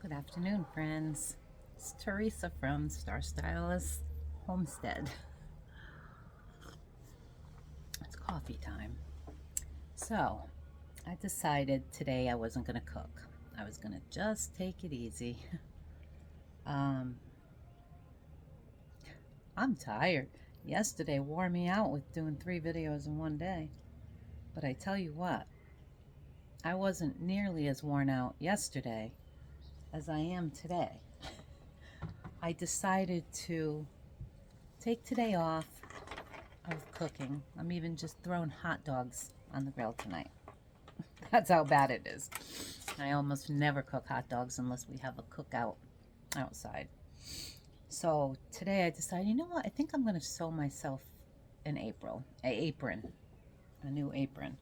Good afternoon, friends. It's Teresa from Star Stylist Homestead. It's coffee time. So, I decided today I wasn't going to cook. I was going to just take it easy. Um, I'm tired. Yesterday wore me out with doing 3 videos in one day. But I tell you what, I wasn't nearly as worn out yesterday as I am today. I decided to take today off of cooking. I'm even just throwing hot dogs on the grill tonight. That's how bad it is. I almost never cook hot dogs unless we have a cookout outside. So today I decided, you know what? I think I'm going to sew myself an apron, a new apron.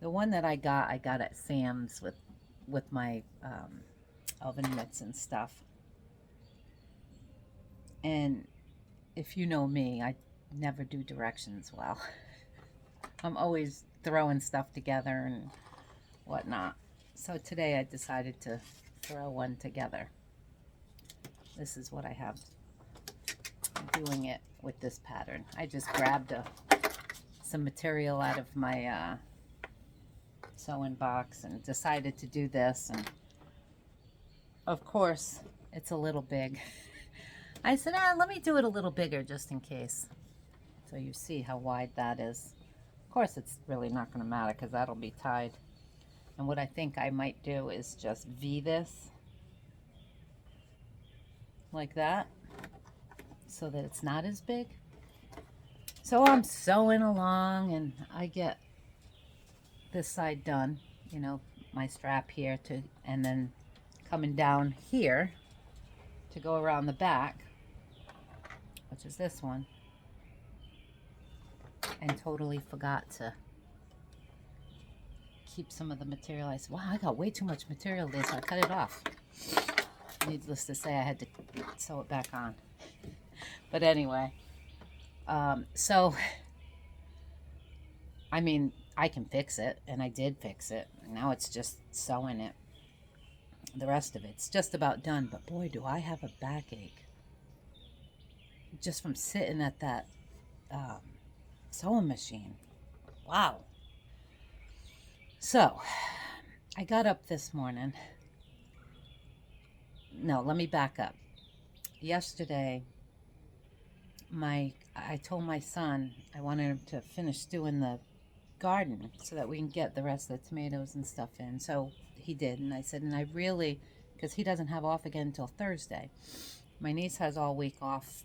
The one that I got at Sam's with my oven mitts and stuff. And if you know me, I never do directions well. I'm always throwing stuff together and whatnot. So today I decided to throw one together. This is what I have. I'm doing it with this pattern. I just grabbed some material out of my sewing box and decided to do this. And of course, it's a little big. I said, let me do it a little bigger just in case. So you see how wide that is. Of course, it's really not going to matter because that'll be tied. And what I think I might do is just V this like that so that it's not as big. So I'm sewing along and I get this side done, you know, my strap here and then coming down here to go around the back, which is this one, and totally forgot to keep some of the material. I said, wow, I got way too much material there, so I cut it off. Needless to say, I had to sew it back on. But anyway, so, I mean, I can fix it, and I did fix it. Now it's just sewing it. The rest of it's just about done, but boy, do I have a backache. Just from sitting at that sewing machine. Wow. So, I got up this morning. No, let me back up. Yesterday, I told my son I wanted him to finish doing the garden so that we can get the rest of the tomatoes and stuff in. So he did, and I said, and I really, because he doesn't have off again until Thursday. My niece has all week off,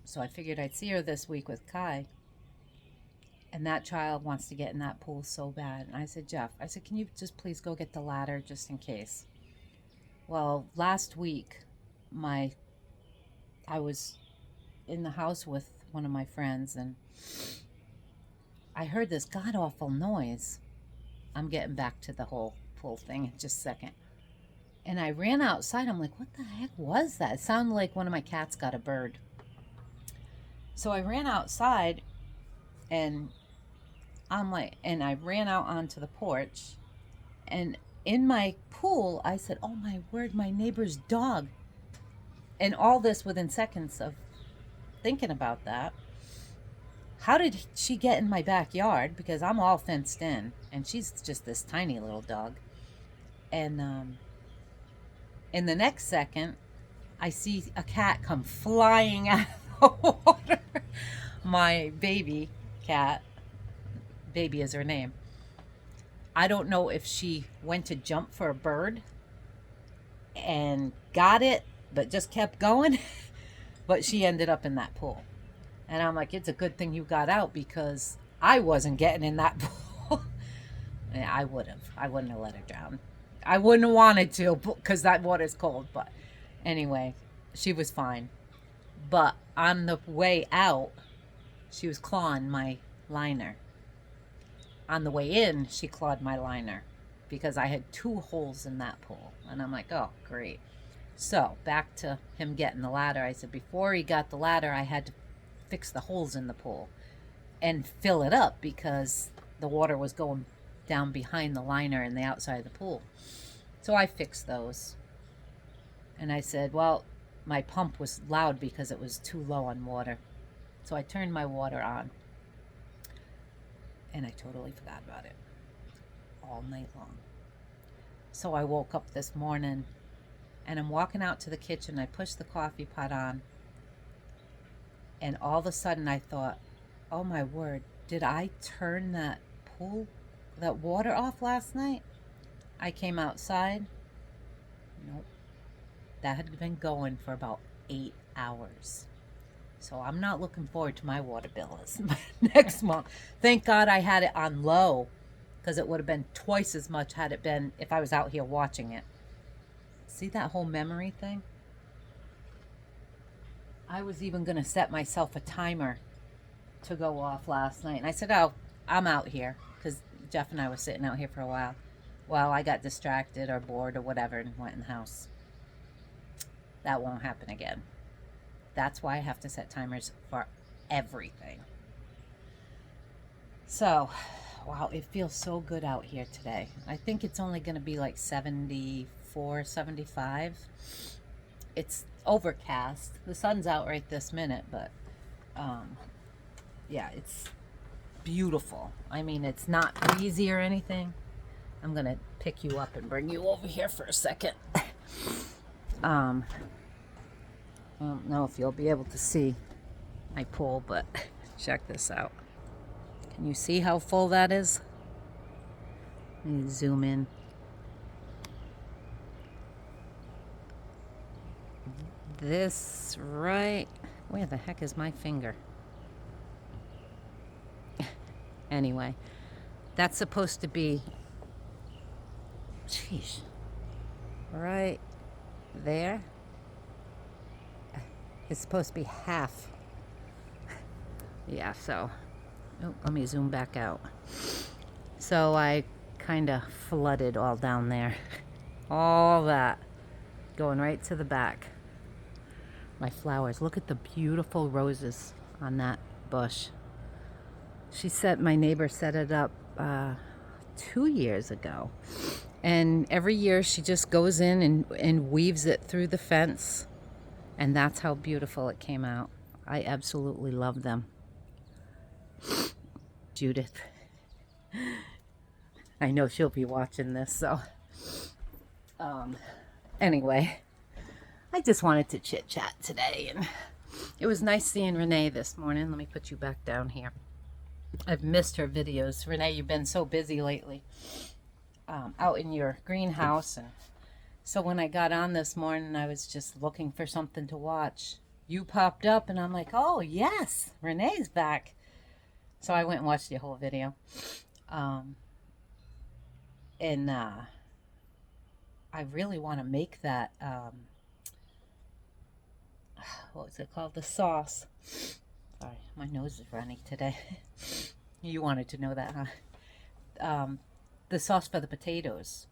so I figured I'd see her this week with Kai. And that child wants to get in that pool so bad. And I said, Jeff, can you just please go get the ladder just in case? Well, last week, I was in the house with one of my friends, and I heard this god-awful noise. I'm getting back to the whole pool thing in just a second. And I ran outside. I'm like, what the heck was that? It sounded like one of my cats got a bird. So I ran outside, and I ran out onto the porch, and in my pool, I said, oh my word, my neighbor's dog. And all this within seconds of thinking about that. How did she get in my backyard? Because I'm all fenced in, and she's just this tiny little dog. And in the next second, I see a cat come flying out of the water. My baby cat, baby is her name. I don't know if she went to jump for a bird and got it, but just kept going. But she ended up in that pool. And I'm like, it's a good thing you got out because I wasn't getting in that pool. I wouldn't have let her drown. I wouldn't have wanted to because that water's cold. But anyway, she was fine. But on the way out, she was clawing my liner. On the way in, she clawed my liner because I had 2 holes in that pool. And I'm like, oh, great. So back to him getting the ladder. I said before he got the ladder, I had to fix the holes in the pool and fill it up because the water was going down behind the liner and the outside of the pool. So I fixed those. And I said, well, my pump was loud because it was too low on water. So I turned my water on, and I totally forgot about it all night long. So I woke up this morning, and I'm walking out to the kitchen. I pushed the coffee pot on, and all of a sudden I thought, oh my word, did I turn that water off last night? I came outside. Nope. That had been going for about 8 hours. So I'm not looking forward to my water bill next month. Thank God I had it on low, because it would have been twice as much had it been if I was out here watching it. See that whole memory thing? I was even going to set myself a timer to go off last night. And I said, oh, I'm out here, because Jeff and I were sitting out here for a while. Well, I got distracted or bored or whatever and went in the house. That won't happen again. That's why I have to set timers for everything. So, wow, it feels so good out here today. I think it's only going to be like 74, 75. It's overcast. The sun's out right this minute, but yeah, it's beautiful. I mean, it's not breezy or anything. I'm going to pick you up and bring you over here for a second. I don't know if you'll be able to see my pool, but check this out. Can you see how full that is? Let me zoom in. This right... Where the heck is my finger? Anyway, that's supposed to be... Sheesh. Right there. It's supposed to be half. Yeah, so... Oh, let me zoom back out. So I kind of flooded all down there. All that. Going right to the back. My flowers. Look at the beautiful roses on that bush. My neighbor set it up 2 years ago. And every year she just goes in and weaves it through the fence. And that's how beautiful it came out. I absolutely love them. Judith. I know she'll be watching this, so. Anyway, I just wanted to chit chat today, and it was nice seeing Renee this morning. Let me put you back down here. I've missed her videos. Renee, you've been so busy lately, out in your greenhouse, and so when I got on this morning, I was just looking for something to watch. You popped up, and I'm like, oh yes, Renee's back. So I went and watched the whole video. And I really want to make that, what was it called? The sauce. Sorry, my nose is runny today. You wanted to know that, huh? The sauce for the potatoes.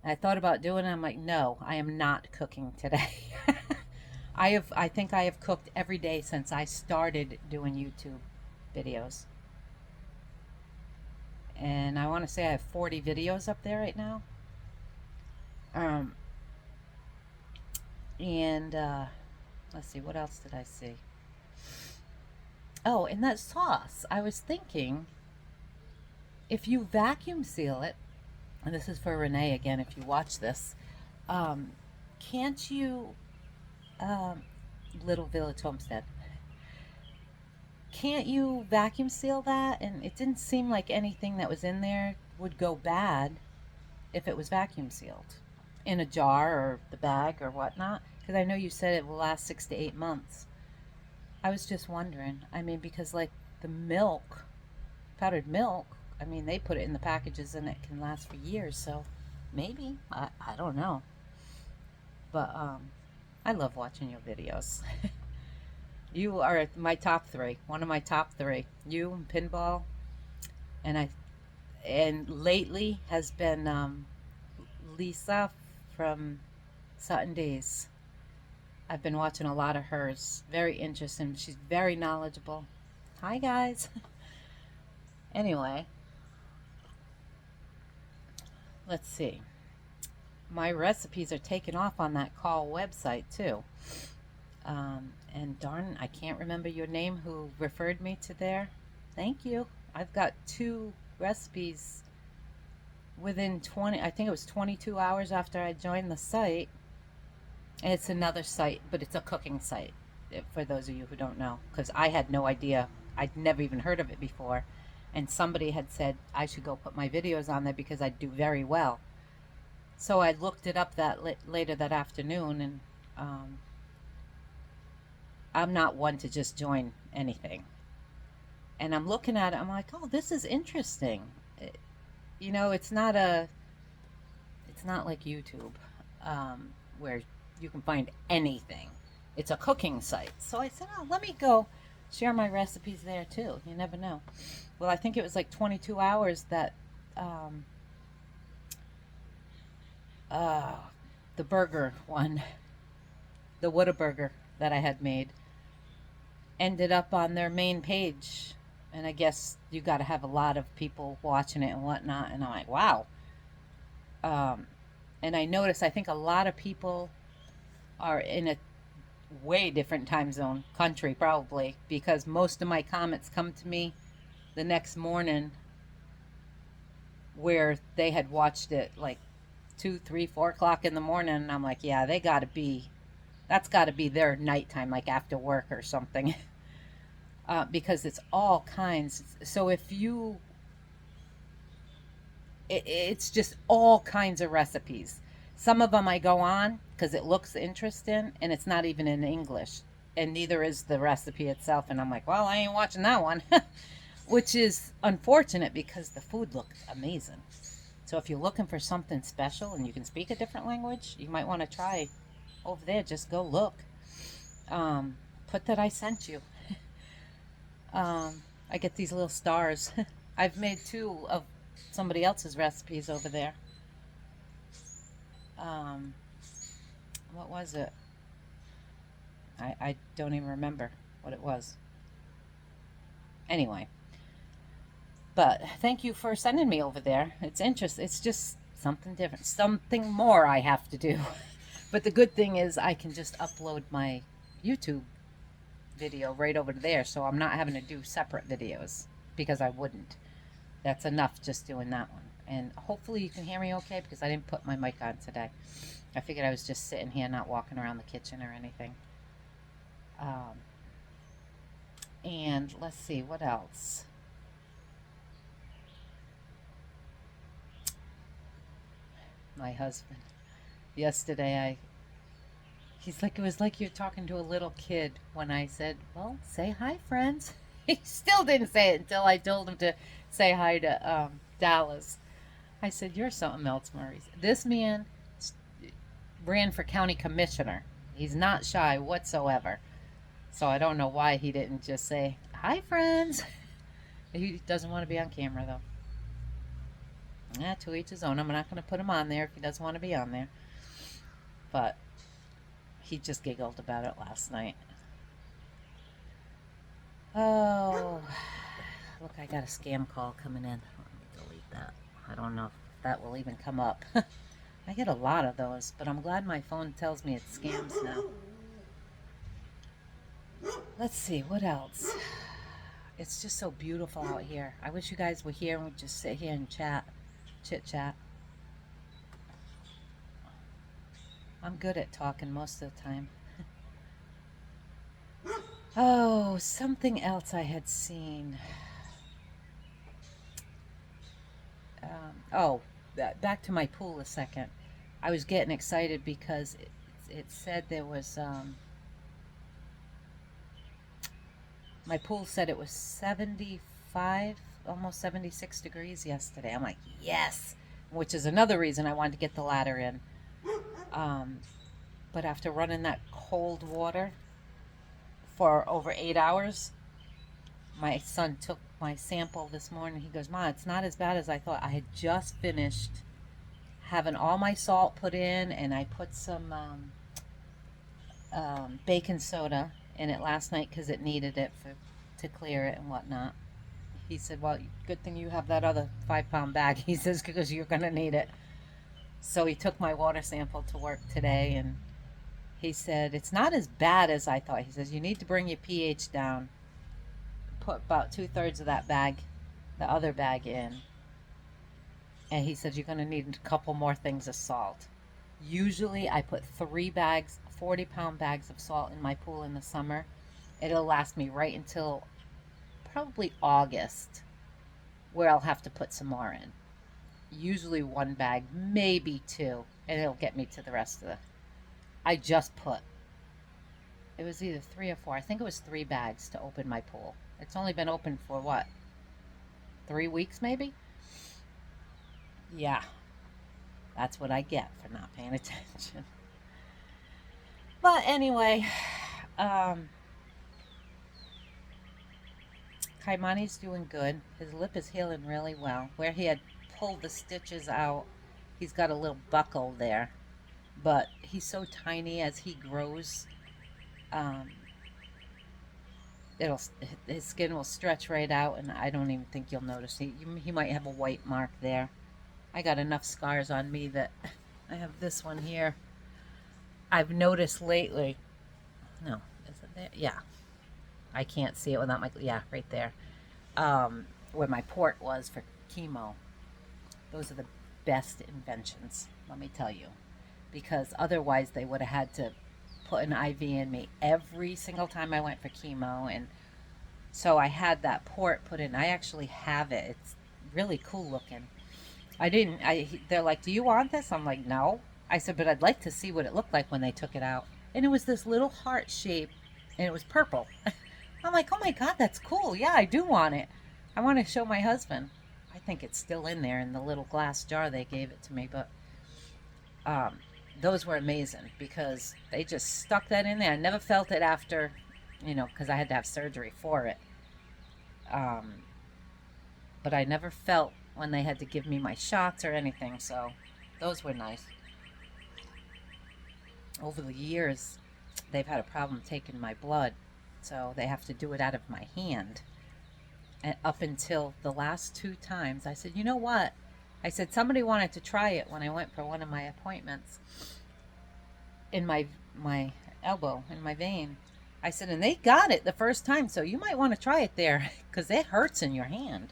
And I thought about doing it. I'm like, no, I am not cooking today. I think I have cooked every day since I started doing YouTube videos. And I want to say I have 40 videos up there right now. And let's see, what else did I see? Oh, and that sauce. I was thinking, if you vacuum seal it, and this is for Renee again, if you watch this, can't you, Little Village Homestead, can't you vacuum seal that? And it didn't seem like anything that was in there would go bad if it was vacuum sealed in a jar or the bag or whatnot, because I know you said it will last 6 to 8 months. I was just wondering. I mean, because like the milk, powdered milk, I mean, they put it in the packages and it can last for years, so maybe. I don't know. But I love watching your videos. You are my top three. One of my top three. You, Pinball, and lately has been Lisa from Sutton Days. I've been watching a lot of hers. Very interesting. She's very knowledgeable. Hi, guys. Anyway, let's see. my recipes are taken off on that call website too. And darn, I can't remember your name who referred me to there. Thank you. I've got 2 recipes within 20, I think it was 22 hours after I joined the site. And it's another site, but it's a cooking site, for those of you who don't know, because I had no idea. I'd never even heard of it before. And somebody had said I should go put my videos on there because I do very well. So I looked it up later that afternoon, and um, I'm not one to just join anything. And I'm looking at it, I'm like, oh, this is interesting. It- it's not like YouTube, where you can find anything. It's a cooking site. So I said, oh, let me go share my recipes there too. You never know. Well, I think it was like 22 hours that um, uh, the burger one, the Whataburger that I had made, ended up on their main page. And I guess you got to have a lot of people watching it and whatnot. And I'm like, wow. Um, and I noticed, I think a lot of people are in a way different time zone, country probably, because most of my comments come to me the next morning where they had watched it like 2, 3, 4 o'clock in the morning. And I'm like, yeah, that's got to be their nighttime, like after work or something. Because it's all kinds. So if you, it's just all kinds of recipes. Some of them I go on because it looks interesting and it's not even in English. And neither is the recipe itself. And I'm like, well, I ain't watching that one, which is unfortunate because the food looked amazing. So if you're looking for something special and you can speak a different language, you might want to try over there. Just go look. Put that I sent you. I get these little stars. I've made 2 of somebody else's recipes over there. Um, what was it? I don't even remember what it was. Anyway, but thank you for sending me over there. It's interesting. It's just something different, something more I have to do. But the good thing is I can just upload my YouTube video right over there, so I'm not having to do separate videos because I wouldn't. That's enough just doing that one. And hopefully you can hear me okay because I didn't put my mic on today. I figured I was just sitting here, not walking around the kitchen or anything. Um, and let's see, what else? My husband. Yesterday, he's like, it was like you're talking to a little kid when I said, well, say hi, friends. He still didn't say it until I told him to say hi to Dallas. I said, you're something else, Maurice. This man ran for county commissioner. He's not shy whatsoever. So I don't know why he didn't just say, hi, friends. He doesn't want to be on camera, though. Yeah, to each his own. I'm not going to put him on there if he doesn't want to be on there. But he just giggled about it last night. Oh, look, I got a scam call coming in. Let me delete that. I don't know if that will even come up. I get a lot of those, but I'm glad my phone tells me it's scams now. Let's see, what else? It's just so beautiful out here. I wish you guys were here and would just sit here and chit chat. I'm good at talking most of the time. Oh, something else I had seen. Oh, back to my pool a second. I was getting excited because it said there was, my pool said it was 75, almost 76 degrees yesterday. I'm like, yes, which is another reason I wanted to get the ladder in. Um, but after running that cold water for over 8 hours, my son took my sample this morning. He goes, Ma, it's not as bad as I thought. I had just finished having all my salt put in, and I put some baking soda in it last night because it needed it to clear it and whatnot. He said, well, good thing you have that other 5-pound bag. He says, because you're going to need it. So he took my water sample to work today, and he said, it's not as bad as I thought. He says, you need to bring your pH down. Put about 2/3 of that bag, the other bag in. And he said, you're going to need a couple more things of salt. Usually I put 3 bags, 40-pound bags of salt in my pool in the summer. It'll last me right until probably August, where I'll have to put some more in. Usually 1 bag, maybe 2, and it'll get me to the rest of the. I just put, it was either 3 or 4. I think it was 3 bags to open my pool. It's only been open for what, 3 weeks maybe? Yeah, that's what I get for not paying attention. But anyway, um, Kaimani's doing good. His lip is healing really well. Where he had pulled the stitches out, he's got a little buckle there. But he's so tiny as he grows, um, it'll his skin will stretch right out, and I don't even think you'll notice. He might have a white mark there. I got enough scars on me that I have this one here. I've noticed lately. No, is it there? Yeah, I can't see it without my. Yeah, right there. Where my port was for chemo. Those are the best inventions, let me tell you, because otherwise they would have had to put an IV in me every single time I went for chemo, and so I had that port put in. I actually have it. It's really cool looking. I didn't. They're like, "Do you want this?" I'm like, "No." I said, "But I'd like to see what it looked like when they took it out." And it was this little heart shape, and it was purple. I'm like, "Oh my god, that's cool. Yeah, I do want it. I want to show my husband." I think it's still in there in the little glass jar they gave it to me, but um, those were amazing because they just stuck that in there. I never felt it after, because I had to have surgery for it. Um, but I never felt when they had to give me my shots or anything, so those were nice. Over the years, they've had a problem taking my blood, so they have to do it out of my hand. And up until the last 2 times, I said, you know what? I said, somebody wanted to try it when I went for one of my appointments in my elbow, in my vein. I said, and they got it the first time, so you might want to try it there because it hurts in your hand.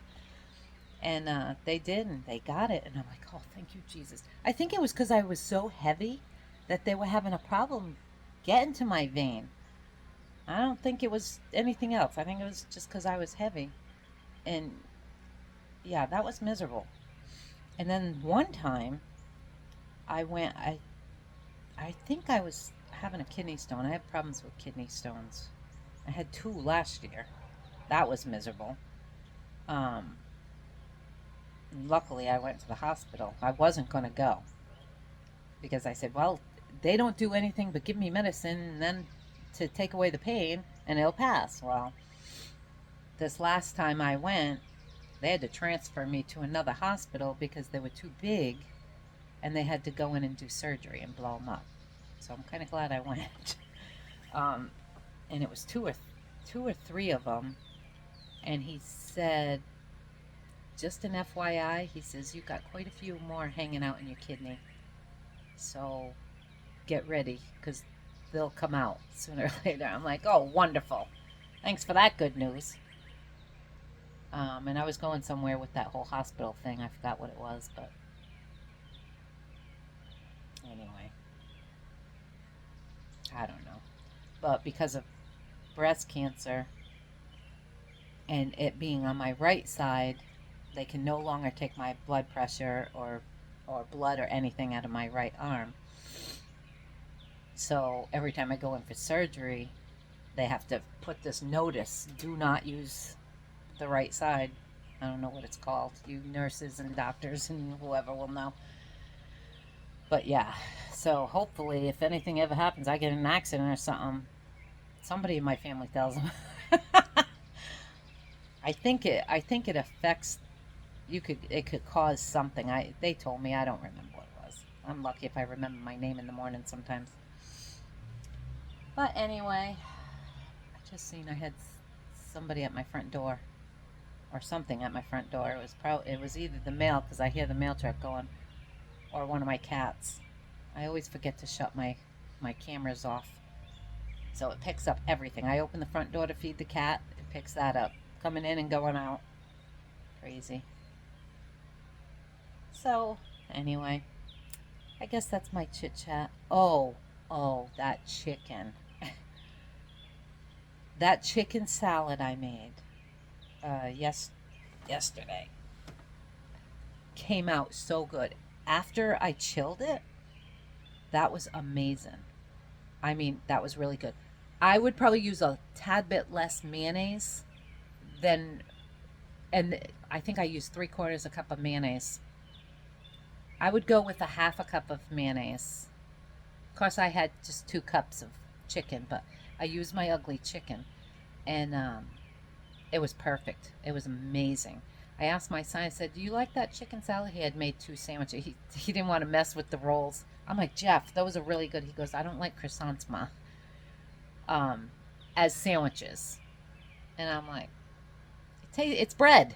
And they did, and they got it. And I'm like, oh, thank you, Jesus. I think it was because I was so heavy that they were having a problem getting to my vein. I don't think it was anything else. I think it was just because I was heavy. And yeah, that was miserable. And then one time I think I was having a kidney stone. I have problems with kidney stones. I had 2 last year. That was miserable. Um, Luckily, I went to the hospital. I wasn't going to go because I said, well, they don't do anything but give me medicine and then to take away the pain and it'll pass. Well, this last time I went, they had to transfer me to another hospital because they were too big and they had to go in and do surgery and blow them up. So I'm kind of glad I went. Um, and it was two or three of them. And he said, just an FYI, he says, you've got quite a few more hanging out in your kidney. So get ready because they'll come out sooner or later. I'm like, oh, wonderful. Thanks for that good news. And I was going somewhere with that whole hospital thing. I forgot what it was, but anyway, I don't know. But because of breast cancer and it being on my right side, they can no longer take my blood pressure or blood or anything out of my right arm. So every time I go in for surgery, they have to put this notice: do not use the right side. I don't know what it's called. You nurses and doctors and whoever will know. But yeah, so hopefully, if anything ever happens, I get in an accident or something, somebody in my family tells them. I think it affects. It could cause something. They told me. I don't remember what it was. I'm lucky if I remember my name in the morning sometimes. But anyway, I just seen I had somebody at my front door or something at my front door. It was either the mail because I hear the mail truck going, or one of my cats. I always forget to shut my cameras off. So it picks up everything. I open the front door to feed the cat, it picks that up. Coming in and going out. Crazy. So, anyway, I guess that's my chit chat. Oh, that chicken. That chicken salad I made yesterday came out so good. After I chilled it, that was amazing. I mean, that was really good. I would probably use a tad bit less mayonnaise than, and I think I used 3/4 a cup of mayonnaise. I would go with a half a cup of mayonnaise. Of course, I had just 2 cups of chicken, but I used my ugly chicken, and it was perfect. It was amazing. I asked my son, I said, "Do you like that chicken salad?" He had made 2 sandwiches. He didn't want to mess with the rolls. I'm like, "Jeff, those are really good." He goes, "I don't like croissants, Ma, um, as sandwiches." And I'm like, it's bread.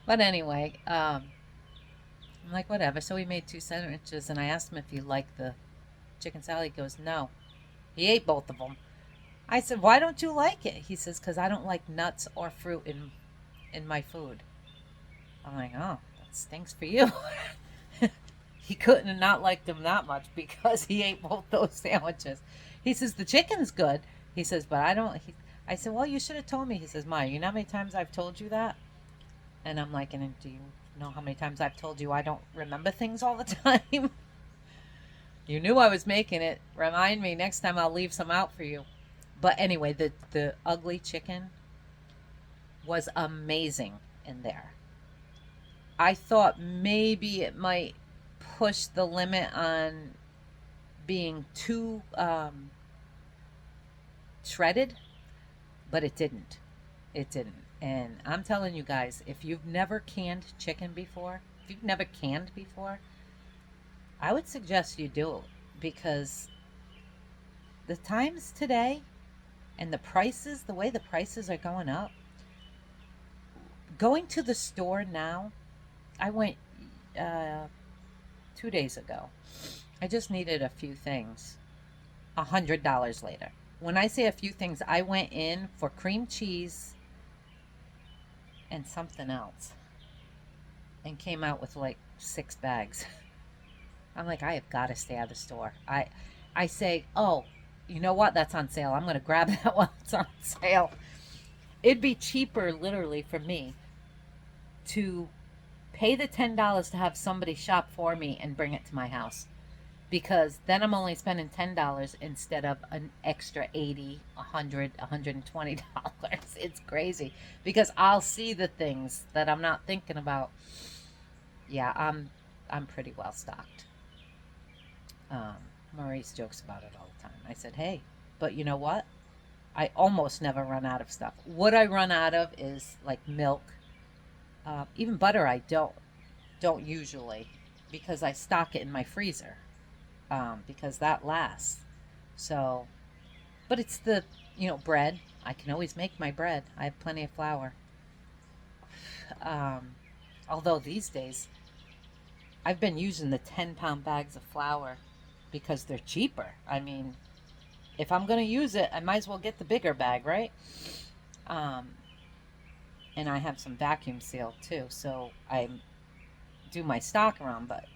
But anyway, I'm like, whatever. So we made 2 sandwiches, and I asked him if he liked the chicken salad. He goes, "No." He ate both of them. I said, "Why don't you like it?" He says, "Because I don't like nuts or fruit in my food." I'm like, "Oh, that stinks for you." He couldn't have not liked them that much because he ate both those sandwiches. He says, "The chicken's good." He says, "But I don't." I said, "Well, you should have told me." He says, "Ma, you know how many times I've told you that?" And I'm like, "And do you know how many times I've told you I don't remember things all the time?" You knew I was making it. Remind me next time, I'll leave some out for you. But anyway, the ugly chicken was amazing in there. I thought maybe it might push the limit on being too shredded, but it didn't. It didn't. And I'm telling you guys, if you've never canned chicken before, if you've never canned before, I would suggest you do it, because the times today and the prices, the way the prices are going up, going to the store now, I went uh, 2 days ago. I just needed a few things. $100 later. When I say a few things, I went in for cream cheese and something else and came out with like 6 bags. I'm like, I have got to stay out of the store. I say, oh, you know what? That's on sale. I'm going to grab that while it's on sale. It'd be cheaper, literally, for me to pay the $10 to have somebody shop for me and bring it to my house, because then I'm only spending $10 instead of an extra 80, 100, $120. It's crazy because I'll see the things that I'm not thinking about. Yeah, I'm pretty well stocked. Um, Maurice jokes about it all the time. I said, "Hey, but you know what? I almost never run out of stuff. What I run out of is like milk, even butter. I don't usually, because I stock it in my freezer, because that lasts. So, but it's the, bread. I can always make my bread. I have plenty of flour. Um, Although these days I've been using the 10-pound bags of flour because they're cheaper. I mean, if I'm going to use it, I might as well get the bigger bag, right? Um, and I have some vacuum seal too, so I do my stock around. But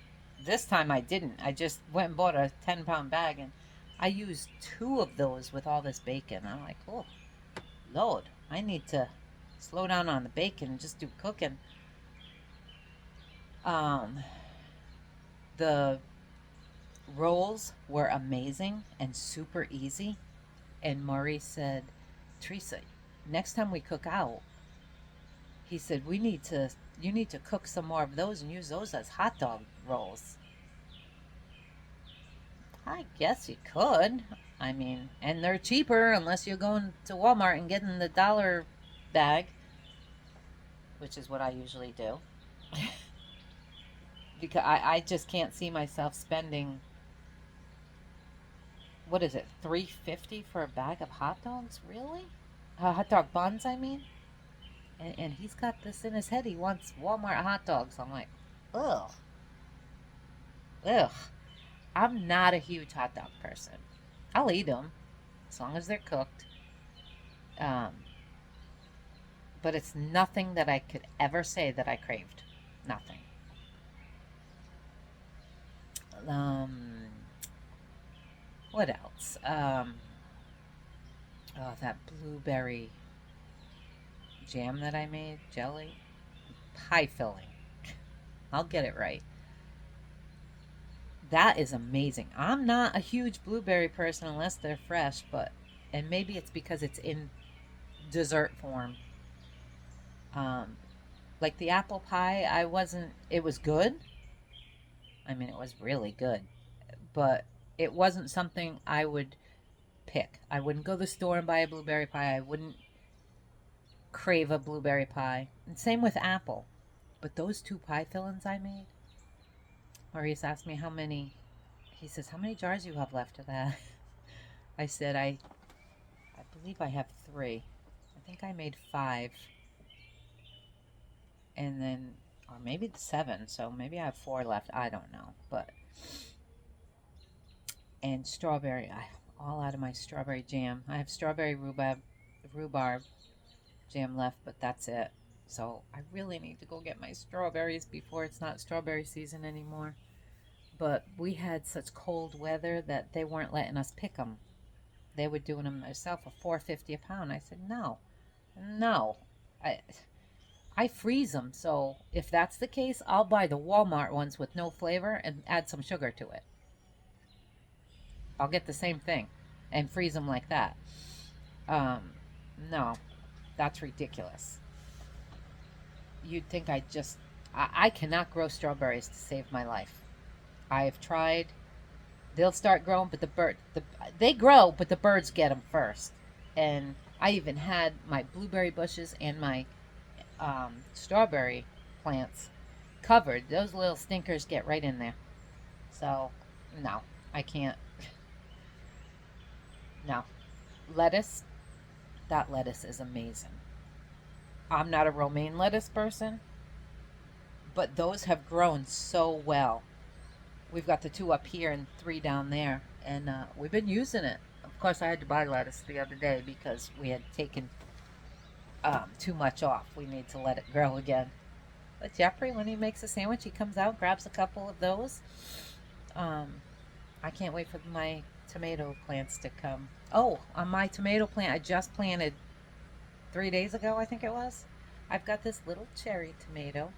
this time I didn't. I just went and bought a 10-pound bag, and I used 2 of those with all this bacon. I'm like, oh, Lord, I need to slow down on the bacon and just do cooking. Um, the rolls were amazing and super easy. And Maurice said, "Teresa, next time we cook out," he said, you need to cook some more of those and use those as hot dog rolls." I guess you could. I mean, and they're cheaper unless you're going to Walmart and getting the dollar bag, which is what I usually do. Because I just can't see myself spending, what is it, 350 for a bag of hot dogs? Really? Hot dog buns, I mean. And he's got this in his head. He wants Walmart hot dogs. I'm like, ugh. Ugh. I'm not a huge hot dog person. I'll eat them as long as they're cooked. Um, but it's nothing that I could ever say that I craved. Nothing. Um, what else? Oh, that blueberry jam that I made, jelly, pie filling. I'll get it right. That is amazing. I'm not a huge blueberry person unless they're fresh, but and maybe it's because it's in dessert form. Um, like the apple pie, I wasn't. It was good. I mean, it was really good, but it wasn't something I would pick. I wouldn't go to the store and buy a blueberry pie. I wouldn't crave a blueberry pie. And same with apple. But those two pie fillings I made, Maurice asked me how many. He says, "How many jars you have left of that?" I said, I believe I have three. I think I made five, and then or maybe seven. So maybe I have four left. I don't know, but and strawberry. I all out of my strawberry jam. I have strawberry rhubarb jam left, but that's it. So I really need to go get my strawberries before it's not strawberry season anymore. But we had such cold weather that they weren't letting us pick them. They were doing them themselves for $4.50 a pound. I said no, no. I I freeze them, so if that's the case, I'll buy the Walmart ones with no flavor and add some sugar to it. I'll get the same thing and freeze them like that. Um, no, that's ridiculous. You'd think I cannot grow strawberries to save my life. I have tried. They'll start growing, but they grow, but the birds get them first. And I even had my blueberry bushes and my strawberry plants covered. Those little stinkers get right in there. So, no, I can't. No. Lettuce, that lettuce is amazing. I'm not a romaine lettuce person, but those have grown so well. We've got the two up here and three down there, and we've been using it. Of course, I had to buy lettuce the other day because we had taken too much off. We need to let it grow again. But Jeffrey, when he makes a sandwich, he comes out, grabs a couple of those. Um, I can't wait for my tomato plants to come. Oh, on my tomato plant, I just planted 3 days ago, I think it was. I've got this little cherry tomato.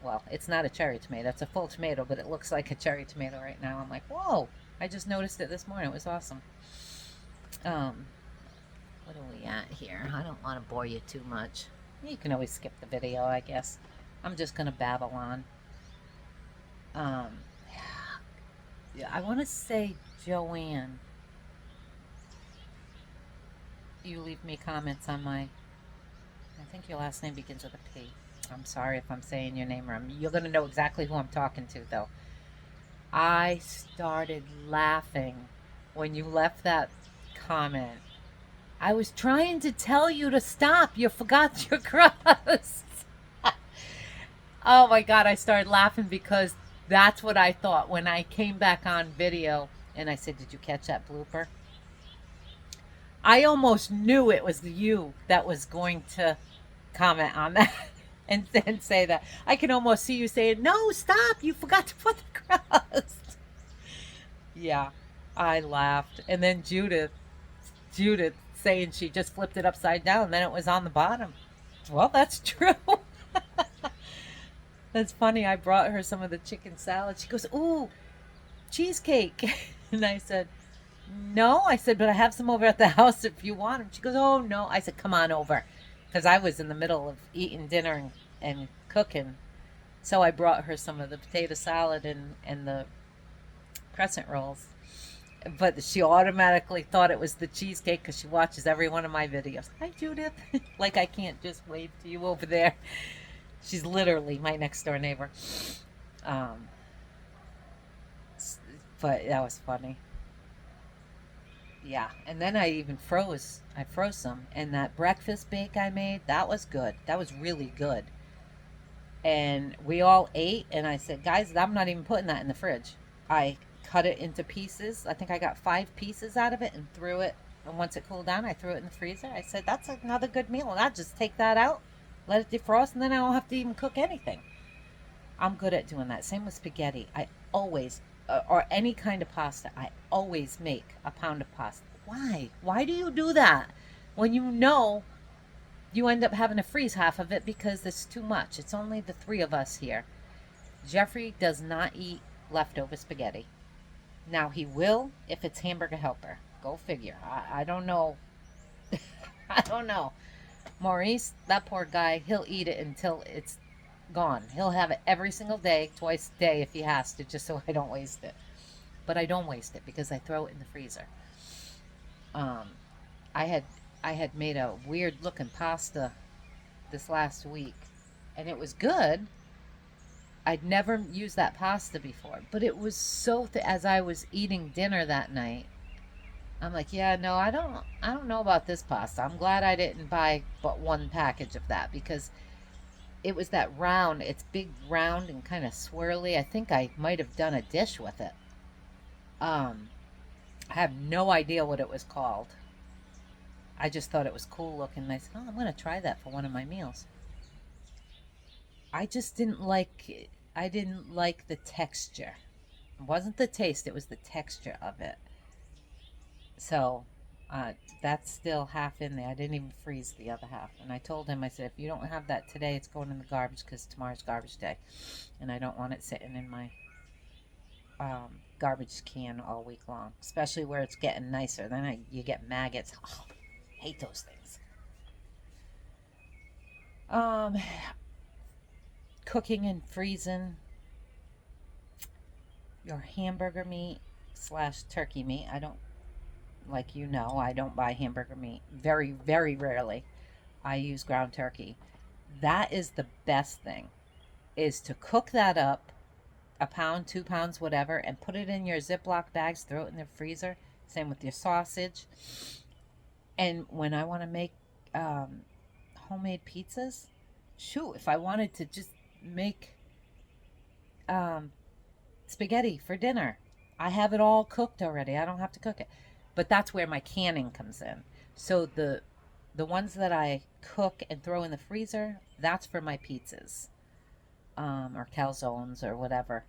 Well, it's not a cherry tomato, it's a full tomato, but it looks like a cherry tomato right now. I'm like, whoa, I just noticed it this morning. It was awesome. Um, what are we at here? I don't want to bore you too much. You can always skip the video, I guess. I'm just going to babble on. Um, yeah, I want to say, Joanne, you leave me comments on my, I think your last name begins with a P. I'm sorry if I'm saying your name wrong. You're going to know exactly who I'm talking to, though. I started laughing when you left that comment. I was trying to tell you to stop. You forgot your crust. Oh my God, I started laughing because that's what I thought when I came back on video and I said, "Did you catch that blooper?" I almost knew it was you that was going to comment on that and then say that. I can almost see you saying, "No, stop. You forgot to put the crust." Yeah, I laughed. And then Judith saying she just flipped it upside down, then it was on the bottom. Well, that's true. That's funny. I brought her some of the chicken salad. She goes, "Ooh, cheesecake." And I said, "No." I said, "But I have some over at the house if you want them." She goes, "Oh, no." I said, "Come on over." Because I was in the middle of eating dinner and cooking. So I brought her some of the potato salad and the crescent rolls. But she automatically thought it was the cheesecake because she watches every one of my videos. Hi, Judith. Like I can't just wave to you over there. She's literally my next door neighbor. Um, but that was funny. Yeah, and then I even froze. I froze some, and that breakfast bake I made, that was good. That was really good. And we all ate, and I said, "Guys, I'm not even putting that in the fridge." I cut it into pieces. I think I got 5 pieces out of it and threw it. And once it cooled down, I threw it in the freezer. I said, that's another good meal. And I'll just take that out, let it defrost, and then I don't have to even cook anything. I'm good at doing that. Same with spaghetti. I always, or any kind of pasta, I always make a pound of pasta. Why? Why do you do that when you know you end up having to freeze half of it because it's too much? It's only the 3 of us here. Jeffrey does not eat leftover spaghetti. Now he will if it's hamburger helper. Go figure. I don't know. I don't know. Maurice, that poor guy, he'll eat it until it's gone. He'll have it every single day, twice a day if he has to, just so I don't waste it. But I don't waste it because I throw it in the freezer. Um, I had I had made a weird looking pasta this last week, and it was good. I'd never used that pasta before, but it was so as I was eating dinner that night, I'm like, yeah, no, I don't know about this pasta. I'm glad I didn't buy but one package of that because it was that round. It's big, round, and kind of swirly. I think I might have done a dish with it. Um, I have no idea what it was called. I just thought it was cool looking. And I said, oh, I'm going to try that for one of my meals. I just didn't like. I didn't like the texture. It wasn't the taste. It was the texture of it. So uh, that's still half in there. I didn't even freeze the other half. And I told him, I said, if you don't have that today, it's going in the garbage because tomorrow's garbage day. And I don't want it sitting in my garbage can all week long, especially where it's getting nicer. Then you get maggots. Oh, hate those things. Um, Cooking and freezing your hamburger meat slash turkey meat. I don't, like I don't buy hamburger meat. Very, very rarely. I use ground turkey. That is the best thing, is to cook that up, a pound, 2 pounds, whatever, and put it in your Ziploc bags, throw it in the freezer. Same with your sausage. And when I want to make um, homemade pizzas, shoot, if I wanted to just make um, spaghetti for dinner, I have it all cooked already. I don't have to cook it. But that's where my canning comes in. So the ones that I cook and throw in the freezer, that's for my pizzas, or calzones or whatever,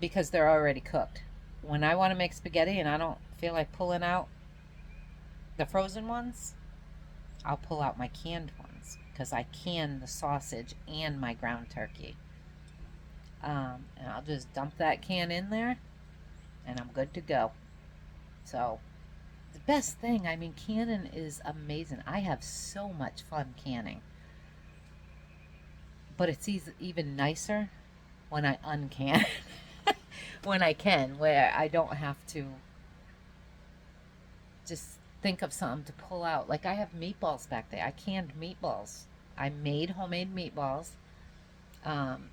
because they're already cooked. When I want to make spaghetti and I don't feel like pulling out the frozen ones, I'll pull out my canned ones because I can the sausage and my ground turkey. And I'll just dump that can in there and I'm good to go. So, the best thing, I mean, canning is amazing. I have so much fun canning, but it's even nicer when I uncan. When I can, where I don't have to just think of something to pull out. Like I have meatballs back there. I canned meatballs. I made homemade meatballs, um,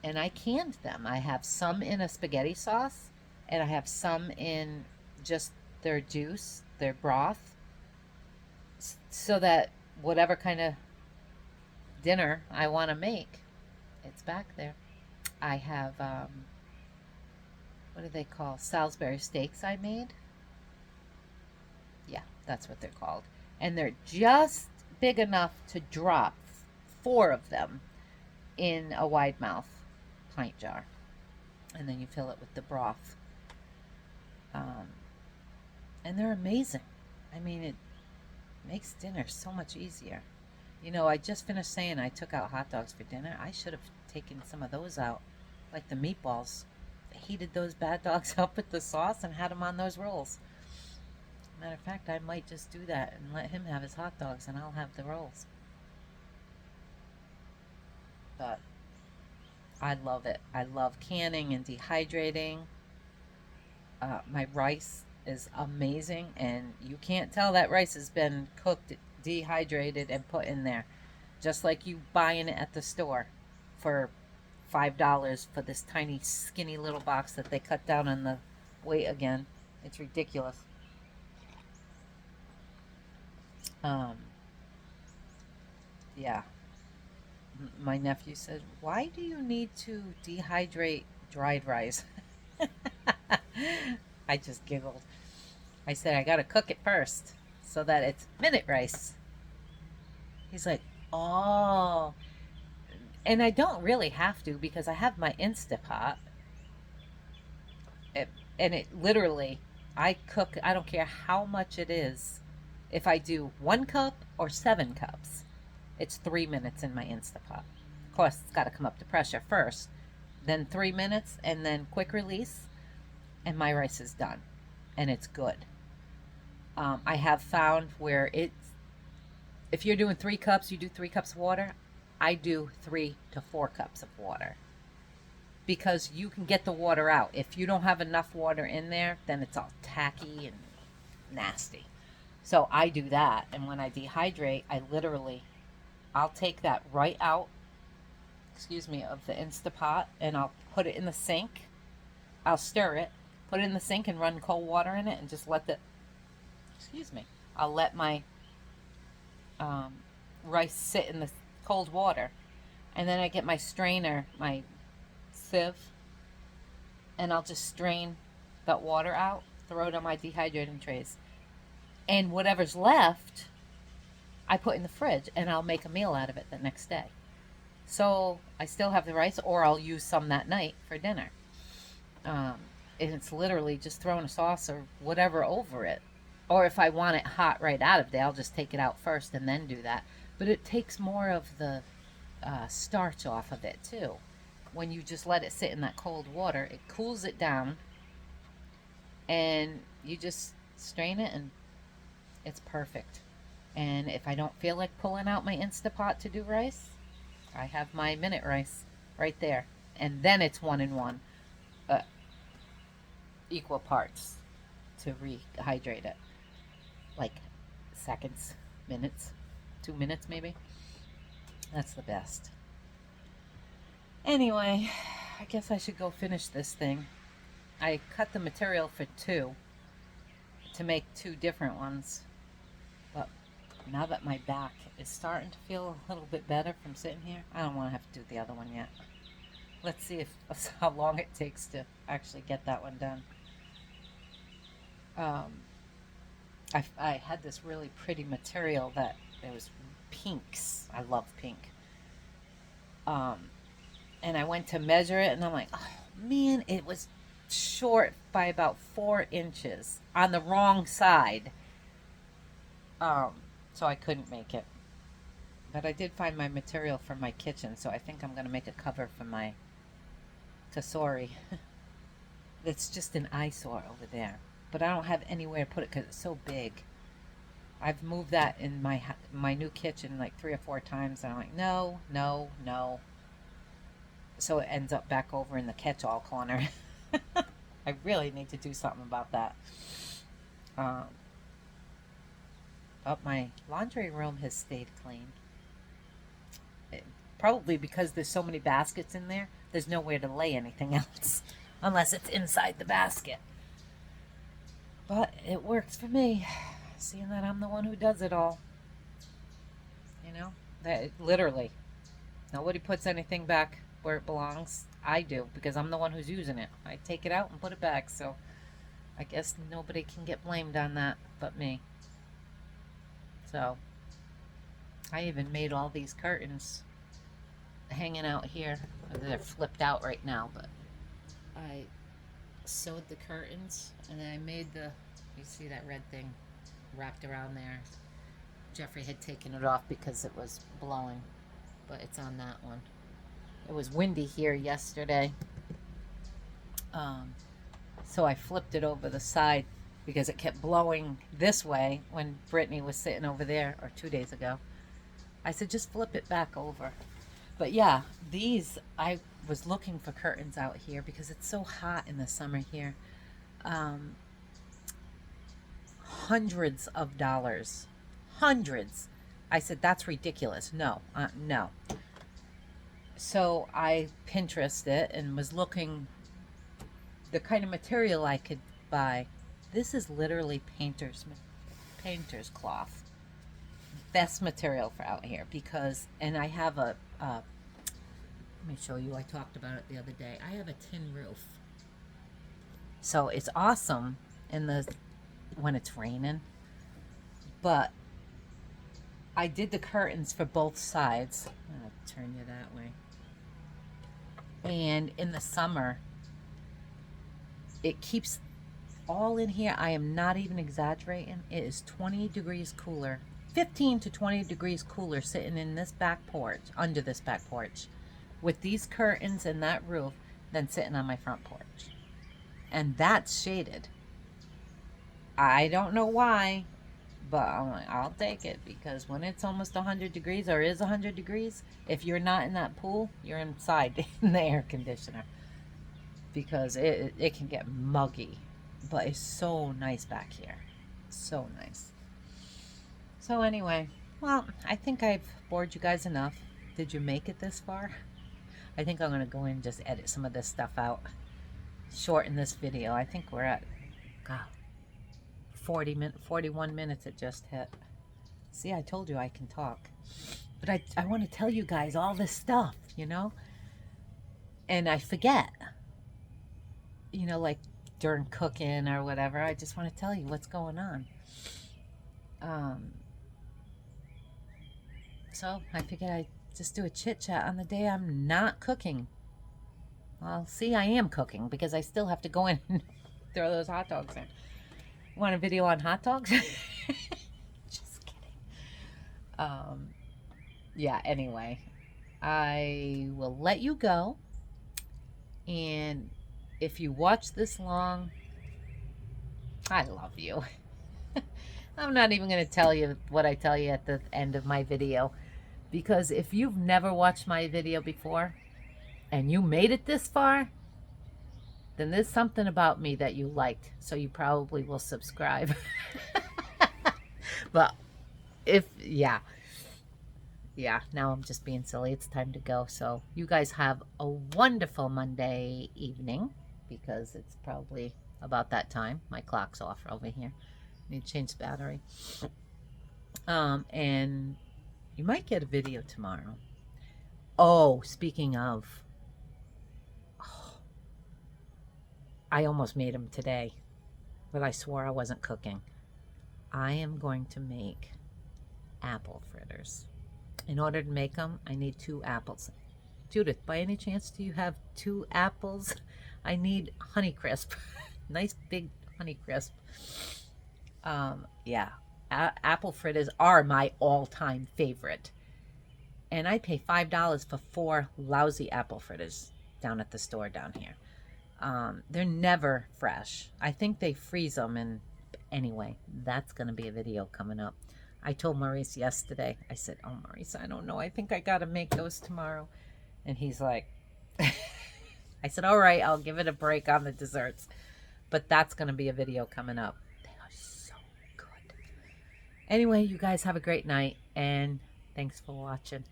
and I canned them. I have some in a spaghetti sauce, and I have some in just their juice, their broth, so that whatever kind of dinner I want to make, it's back there. I have, what do they call, Salisbury steaks I made. Yeah, that's what they're called. And they're just big enough to drop 4 of them in a wide mouth pint jar. And then you fill it with the broth. Um, and they're amazing. I mean, it makes dinner so much easier. I just finished saying I took out hot dogs for dinner. I should have taken some of those out, like the meatballs. Heated those bad dogs up with the sauce and had them on those rolls. Matter of fact, I might just do that and let him have his hot dogs and I'll have the rolls. But I love it. I love canning and dehydrating. My rice is amazing, and you can't tell that rice has been cooked, dehydrated, and put in there. Just like you buying it at the store for $5 for this tiny, skinny little box that they cut down on the weight again. It's ridiculous. Um, yeah, my nephew said, "Why do you need to dehydrate dried rice. I just giggled. I said, I gotta cook it first so that it's minute rice. He's like, oh. And I don't really have to because I have my Instapot. It, and it literally, I cook, I don't care how much it is. If I do 1 cup or 7 cups, it's 3 minutes in my Instapot. Of course, it's got to come up to pressure first, then 3 minutes, and then quick release, and my rice is done. And it's good. I have found where it's, if you're doing 3 cups, you do 3 cups of water. I do 3 to 4 cups of water because you can get the water out. If you don't have enough water in there, then it's all tacky and nasty. So I do that. And when I dehydrate, I literally, I'll take that right out, of the Instapot, and I'll put it in the sink. I'll stir it, put it in the sink and run cold water in it and just let the, I'll let my rice sit in the cold water. And then I get my strainer, my sieve, and I'll just strain that water out, throw it on my dehydrating trays. And whatever's left, I put in the fridge and I'll make a meal out of it the next day. So I still have the rice, or I'll use some that night for dinner. And it's literally just throwing a sauce or whatever over it. Or if I want it hot right out of there, I'll just take it out first and then do that. But it takes more of the starch off of it too. When you just let it sit in that cold water, it cools it down, and you just strain it, and it's perfect. And if I don't feel like pulling out my Instapot to do rice, I have my minute rice right there, and then it's 1 and 1, equal parts to rehydrate it, like seconds, minutes, 2 minutes maybe. That's the best. Anyway, I guess I should go finish this thing. I cut the material for 2 to make 2 different ones. But now that my back is starting to feel a little bit better from sitting here, I don't want to have to do the other one yet. Let's see how long it takes to actually get that one done. I had this really pretty material that it was pinks. I love pink. And I went to measure it, and I'm like, oh man, it was short by about 4 inches on the wrong side. So I couldn't make it. But I did find my material for my kitchen, so I think I'm going to make a cover for my kasori. It's just an eyesore over there. But I don't have anywhere to put it because it's so big. I've moved that in my new kitchen like 3 or 4 times, and I'm like, no, no, no. So it ends up back over in the catch-all corner. I really need to do something about that. But my laundry room has stayed clean. Probably because there's so many baskets in there, there's nowhere to lay anything else. Unless it's inside the basket. But it works for me, seeing that I'm the one who does it all. You know? That literally, nobody puts anything back where it belongs. I do, because I'm the one who's using it. I take it out and put it back, so I guess nobody can get blamed on that but me. So, I even made all these curtains hanging out here. They're flipped out right now, but I sewed the curtains, and then I made you see that red thing wrapped around there. Jeffrey had taken it off because it was blowing, but it's on that one. It was windy here yesterday, so I flipped it over the side because it kept blowing this way when Brittany was sitting over there, or 2 days ago. I said, just flip it back over. But yeah, I was looking for curtains out here because it's so hot in the summer here. Hundreds of dollars. Hundreds. I said, that's ridiculous. No, no. So I Pinterested it and was looking the kind of material I could buy. This is literally painter's cloth. Best material for out here, because, and I have a Let me show you. I talked about it the other day. I have a tin roof. So it's awesome in the when it's raining. But I did the curtains for both sides. I'll turn you that way. And in the summer, it keeps all in here. I am not even exaggerating. It is 20 degrees cooler, 15 to 20 degrees cooler sitting in this back porch, under this back porch, with these curtains and that roof, than sitting on my front porch. And that's shaded. I don't know why, but I'm like, I'll take it, because when it's almost 100 degrees or is 100 degrees, if you're not in that pool, you're inside in the air conditioner, because it can get muggy. But it's so nice back here. So nice. So anyway, well, I think I've bored you guys enough. Did you make it this far? I think I'm going to go in and just edit some of this stuff out. Shorten this video. I think we're at, God, 41 minutes it just hit. See, I told you I can talk. But I want to tell you guys all this stuff, you know? And I forget. You know, like during cooking or whatever, I just want to tell you what's going on. So I figured I'd just do a chit chat on the day I'm not cooking. Well, see, I am cooking, because I still have to go in and throw those hot dogs in. Want a video on hot dogs? Just kidding. Yeah, anyway, I will let you go. And if you watch this long, I love you. I'm not even going to tell you what I tell you at the end of my video, because if you've never watched my video before and you made it this far, then there's something about me that you liked, so you probably will subscribe. But yeah, now I'm just being silly. It's time to go. So you guys have a wonderful Monday evening, because it's probably about that time. My clock's off over here. Need to change the battery. And you might get a video tomorrow. Oh, speaking of, I almost made them today, but I swore I wasn't cooking. I am going to make apple fritters. In order to make them, I need 2 apples. Judith, by any chance, do you have 2 apples? I need Honeycrisp. Nice big Honeycrisp. Yeah, apple fritters are my all-time favorite. And I pay $5 for 4 lousy apple fritters down at the store down here. They're never fresh. I think they freeze them. And anyway, that's going to be a video coming up. I told Maurice yesterday, I said, oh, Maurice, I don't know. I think I got to make those tomorrow. And he's like, I said, all right, I'll give it a break on the desserts. But that's going to be a video coming up. They are so good. Anyway, you guys have a great night. And thanks for watching,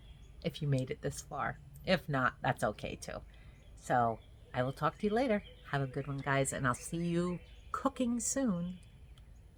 if you made it this far. If not, that's okay too. So I will talk to you later. Have a good one, guys. And I'll see you cooking soon.